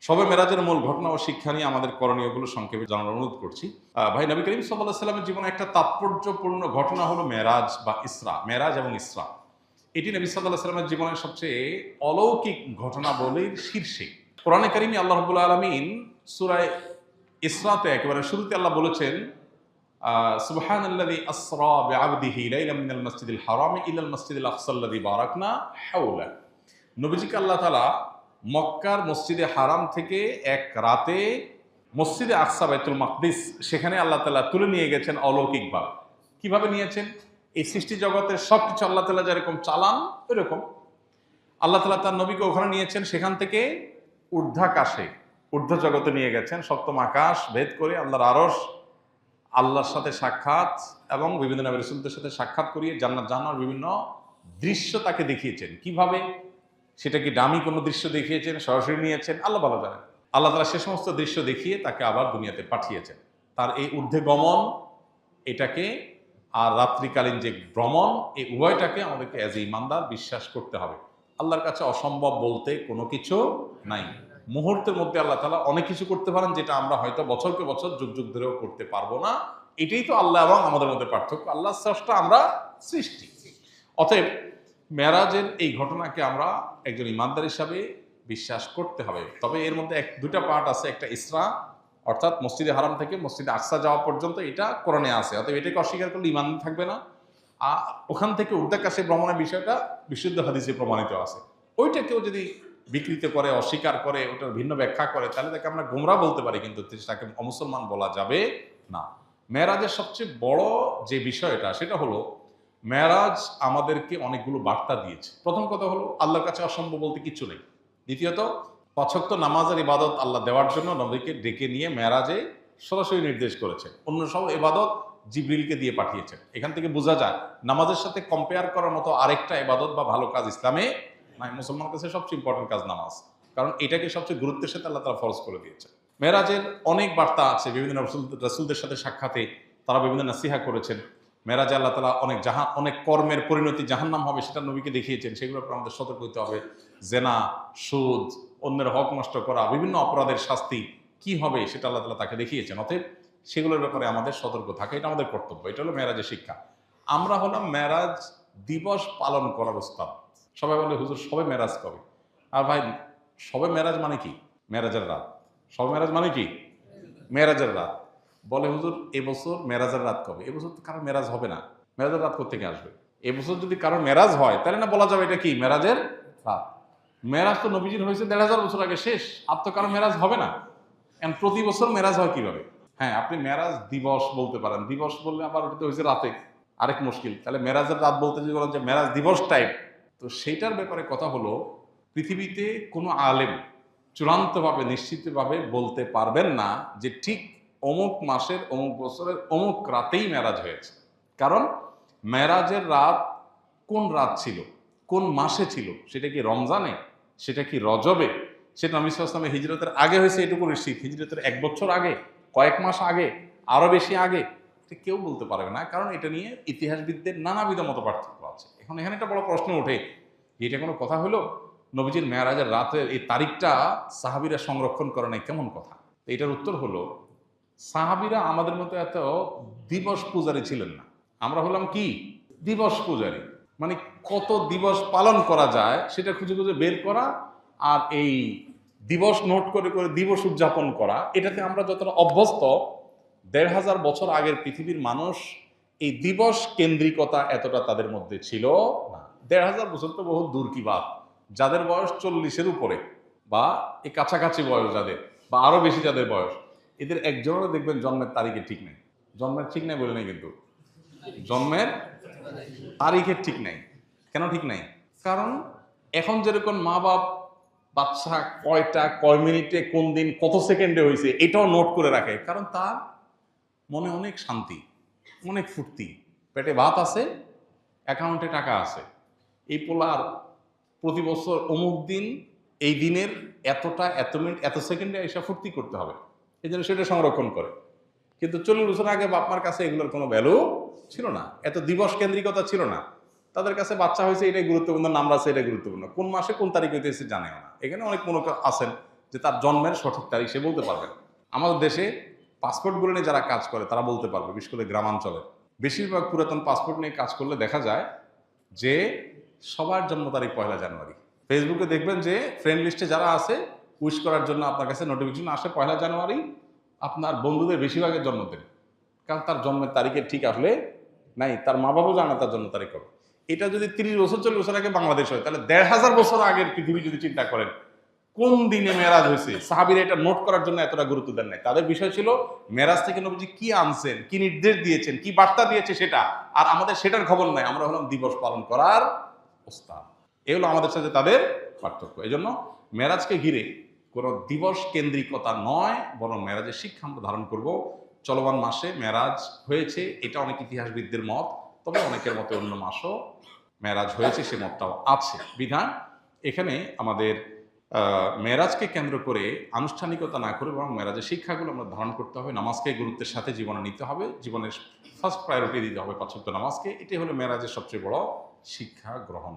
শবে মেরাজের মূল ঘটনা ও শিক্ষা নিয়ে আমাদের করণীয়গুলো সংক্ষেপে জানার অনুরোধ করছি। ভাই, নবী করিম সাল্লাল্লাহু আলাইহি সাল্লামের জীবনে একটা তাৎপর্যপূর্ণ ঘটনা হলো মেরাজ বা ইসরা। মেরাজ এবং ইসরা এটি নবী সাল্লাল্লাহু আলাইহি সাল্লামের জীবনের সবচেয়ে অলৌকিক ঘটনাবলীর শীর্ষে। কোরআনে কারিমে আল্লাহ রাব্বুল আলামিন সূরা ইসরাতে একেবারে শুরুতে আল্লাহ বলেছেন, সুবহানাল্লাযী আসরা বিআবদিহি লাইলাম মিনাল মাসজিদিল হারামি ইলাল মাসজিদিল আকসাল্লাযী বারাকনা হাওলা। নবীজিকে আল্লাহ তাআলা মক্কার মসজিদে হারাম থেকে এক রাতে মসজিদে আকসা বাইতুল মাকদিস সেখানে আল্লাহ তাআলা তুলে নিয়ে গেছেন অলৌকিকভাবে। কিভাবে নিয়েছেন? এই সৃষ্টি জগতের সবকিছু আল্লাহ তাআলা যেরকম চালান ওইরকম আল্লাহ তাআলা তার নবীকে ওখানে নিয়েছেন। সেখান থেকে ঊর্ধ্বাকাশে ঊর্ধ্ব জগতে নিয়ে গেছেন, সপ্তম আকাশ ভেদ করে আল্লাহর আরশ, আল্লাহর সাথে সাক্ষাৎ এবং বিভিন্ন নবী রাসূলদের সাথে সাক্ষাৎ করিয়ে জান্নাত জাহান্নামের বিভিন্ন দৃশ্য তাকে দেখিয়েছেন। কিভাবে? সেটা কি দামি কোনো দৃশ্য দেখিয়েছেন, সরাসরি নিয়েছেন, আল্লাহ ভালো জানেন। আল্লাহ তাআলা সে সমস্ত দৃশ্য দেখিয়ে তাকে আবার দুনিয়াতে পাঠিয়েছেন। তার এই ঊর্ধ্বে গমন এটাকে আর রাত্রিকালীন যে ভ্রমণ, এই উভয়টাকে আমাদেরকে অ্যাজ এ ইমানদার বিশ্বাস করতে হবে। আল্লাহর কাছে অসম্ভব বলতে কোনো কিছু নাই। মুহূর্তের মধ্যে আল্লাহ তাআলা অনেক কিছু করতে পারেন, যেটা আমরা হয়তো বছরকে বছর যুগ যুগ ধরেও করতে পারবো না। এটাই তো আল্লাহ এবং আমাদের মধ্যে পার্থক্য। আল্লাহ স্রষ্টা, আমরা সৃষ্টি। অতএব মেরাজের এই ঘটনাকে আমরা একজন ইমানদার হিসাবে বিশ্বাস করতে হবে। তবে এর মধ্যে দুটা পার্ট আছে। একটা ইসরা, অর্থাৎ মসজিদে হারাম থেকে মসজিদে আকসা যাওয়া পর্যন্ত, এটা কোরআনে আছে। অতএব এটাকে অস্বীকার করলে ইমান থাকবে না। আর ওখান থেকে ঊর্ধ্বাকাশে ভ্রমণের বিষয়টা বিশুদ্ধ হাদিসে প্রমাণিত আছে। ওইটা কেউ যদি বিকৃত করে, অস্বীকার করে, ওটার ভিন্ন ব্যাখ্যা করে, তাহলে তাকে আমরা গোমরাহ বলতে পারি, কিন্তু তাকে অমুসলমান বলা যাবে না। মেরাজের সবচেয়ে বড় যে বিষয়টা, সেটা হলো মেরাজ আমাদেরকে অনেকগুলো বার্তা দিয়েছে। প্রথম কথা হলো আল্লাহর কাছে অসম্ভব বলতে কিচ্ছু নেই। দ্বিতীয়ত ৫ ওয়াক্ত নামাজের ইবাদত আল্লাহ দেওয়ার জন্য নবীকে ডেকে নিয়ে মেরাজে সরাসরি নির্দেশ করেছেন। অন্য সব ইবাদত জিবরিলকে দিয়ে পাঠিয়েছেন। এখান থেকে বোঝা যায় নামাজের সাথে কম্পেয়ার করার মতো আরেকটা ইবাদত বা ভালো কাজ ইসলামে নাই। মুসলমানের কাছে সবচেয়ে ইম্পর্টেন্ট কাজ নামাজ, কারণ এটাকে সবচেয়ে গুরুত্বের সাথে আল্লাহ তাআলা ফরজ করে দিয়েছে। মেরাজের অনেক বার্তা আছে। বিভিন্ন রাসূলদের সাথে সাক্ষাতে তারা বিভিন্ন নাসিহা করেছেন। মেরাজে আল্লাহ তাআলা অনেক কর্মের পরিণতি জাহান্নাম হবে সেটা নবীকে দেখিয়েছেন। সেগুলোর উপর আমাদের সতর্ক হতে হবে। জেনা, সুদ, অন্যের হক নষ্ট করা, বিভিন্ন অপরাধের শাস্তি কি হবে সেটা আল্লাহ তাআলা তাকে দেখিয়েছেন। অতএব সেগুলোর ব্যাপারে আমাদের সতর্ক থাকা, এটা আমাদের কর্তব্য। এটা হলো মেরাজের শিক্ষা। আমরা হলাম মেরাজ দিবস পালন করার উস্তাদ। সবাই বলে, হুজুর সবে মেরাজ কবে? আর ভাই, সবে মেরাজ মানে কি? মেরাজের রাত। সবে মেরাজ মানে কি? মেরাজের রাত। বলে, হুজুর এবছর মেরাজের রাত কবে? এবছর তো কারো মেরাজ হবে না, মেরাজের রাত কোত্থেকে আসবে? এবছর যদি কারো মেরাজ হয় তাহলে না বলা যাবে এটা কি? মেরাজের রাত। মেরাজ তো নবীজির হয়েছে ১৫০০ বছর আগে, শেষ। আর তো কারো মেরাজ হবে না। এখন প্রতি বছর মেরাজ হয় কিভাবে? হ্যাঁ, আপনি মেরাজ দিবস বলতে পারেন। দিবস বললে আবার ওটা তো হয়েছে রাতে, আরেক মুশকিল। তাহলে মেরাজের রাত বলতে যদি বলেন যে মেরাজ দিবস টাইপ, তো সেইটার ব্যাপারে কথা হলো, পৃথিবীতে কোনো আলেম চূড়ান্তভাবে নিশ্চিতভাবে বলতে পারবেন না যে ঠিক অমুক মাসের অমুক বছরের অমুক রাতেই মেরাজ হয়েছে। কারণ মেরাজের রাত কোন রাত ছিল, কোন মাসে ছিল, সেটা কি রমজানে, সেটা কি রজবে, সেটা নবী সাল্লাল্লাহু আলাইহি ওয়াসাল্লামের হিজরতের আগে হয়েছে এটুকু নিশ্চিত, হিজরতের ১ বছর আগে, কয়েক মাস আগে, আরো বেশি আগে, এটা কেউ বলতে পারবে না। কারণ এটা নিয়ে ইতিহাসবিদদের নানাবিধ মত পার্থক্য আছে। এখন এখানে একটা বড় প্রশ্ন ওঠে, এটা কোনো কথা হলো? নবীজির মেরাজের রাতের এই তারিখটা সাহাবীরা সংরক্ষণ করে নাই, কেমন কথা? এটার উত্তর হলো, সাহাবীরা আমাদের মতো এত দিবস পূজারী ছিলেন না। আমরা হলাম কি? দিবস পূজারী। মানে কত দিবস পালন করা যায় সেটা খুঁজে খুঁজে বের করা, আর এই দিবস নোট করে করে দিবস উদযাপন করা, এটাতে আমরা যতটা অভ্যস্ত, ১৫০০ বছর আগের পৃথিবীর মানুষ এই দিবস কেন্দ্রিকতা এতটা তাদের মধ্যে ছিল না। ১৫০০ বছর তো বহু দূর কি বাত। যাদের বয়স ৪০-এর উপরে বা এই কাছাকাছি বয়স যাদের, বা আরো বেশি যাদের বয়স, এদের একজনেরও দেখবেন জন্মের তারিখে ঠিক নেই। জন্মের ঠিক নেই বলে নেই, কিন্তু জন্মের তারিখের ঠিক নাই। কেন ঠিক নাই? কারণ এখন যেরকম মা বাপ বাচ্চা কয়টা, কয় মিনিটে, কোন দিন, কত সেকেন্ডে হয়েছে এটাও নোট করে রাখে। কারণ তার মনে অনেক শান্তি, অনেক ফুর্তি, পেটে ভাত আছে, অ্যাকাউন্টে টাকা আছে। এই পোলার প্রতি বছর অমুক দিন, এই দিনের এতটা, এত মিনিট, এত সেকেন্ডে এসে ফুর্তি করতে হবে, এই জন্য সেটা সংরক্ষণ করে। কিন্তু ৪০ বছর আগে বাপমার কাছে এগুলোর কোনো ভ্যালু ছিল না, এত দিবস কেন্দ্রিকতা ছিল না। তাদের কাছে বাচ্চা হয়েছে এটাই গুরুত্বপূর্ণ, নাম আছে এটাই গুরুত্বপূর্ণ, কোন মাসে কোন তারিখ হইতেছে জানেও না। এখানে অনেক মনে আছেন যে তার জন্মের সঠিক তারিখ সে বলতে পারবে না। আমাদের দেশে পাসপোর্টগুলো নিয়ে যারা কাজ করে তারা বলতে পারবে, বিশেষ করে গ্রামাঞ্চলে। বেশিরভাগ পুরাতন পাসপোর্ট নিয়ে কাজ করলে দেখা যায় যে সবার জন্ম তারিখ 1 জানুয়ারি। ফেসবুকে দেখবেন যে ফ্রেন্ড লিস্টে যারা আছে উইশ করার জন্য আপনার কাছে নোটিফিকেশন আসে 1 জানুয়ারি, আপনার বন্ধুদের বেশিরভাগের জন্মদিন, কারণ তার জন্মের তারিখে ঠিক আসলে নাই, তার মা বাবাও জানে তার জন্ম তারিখ কবে। এটা যদি 30 বছর 40 বছর আগে বাংলাদেশ হয়, তাহলে 1500 বছর আগের পৃথিবী যদি চিন্তা করেন কোন দিনে মেরাজ হয়েছে, সাহাবীরা এটা নোট করার জন্য এতটা গুরুত্ব দেন নাই। তাদের বিষয় ছিল মেরাজ থেকে নবীজি কি আনছেন, কি নির্দেশ দিয়েছেন, কি বার্তা দিয়েছে সেটা, আর আমাদের সেটার খবর নাই। আমরা হলাম দিবস পালন করার ওস্তাদ। এ হলো আমাদের সাথে তাদের পার্থক্য। এই জন্য মেরাজকে ঘিরে কোনো দিবস কেন্দ্রিকতা নয়, বরং মেরাজের শিক্ষা আমরা ধারণ করব। চলমান মাসে মেরাজ হয়েছে, এটা অনেক ইতিহাসবিদদের মত, তবে অনেকের মতে অন্য মাসও মেরাজ হয়েছে সে মতটাও আছে। বিধান এখানে আমাদের মেরাজকে কেন্দ্র করে আনুষ্ঠানিকতা না করে বরং মেরাজের শিক্ষাগুলো আমরা ধারণ করতে হবে। নামাজকে গুরুত্বের সাথে জীবনে নিতে হবে, জীবনের ফার্স্ট প্রায়োরিটি দিতে হবে 5 ওয়াক্ত নামাজকে। এটাই হলো মেরাজের সবচেয়ে বড় শিক্ষা গ্রহণ।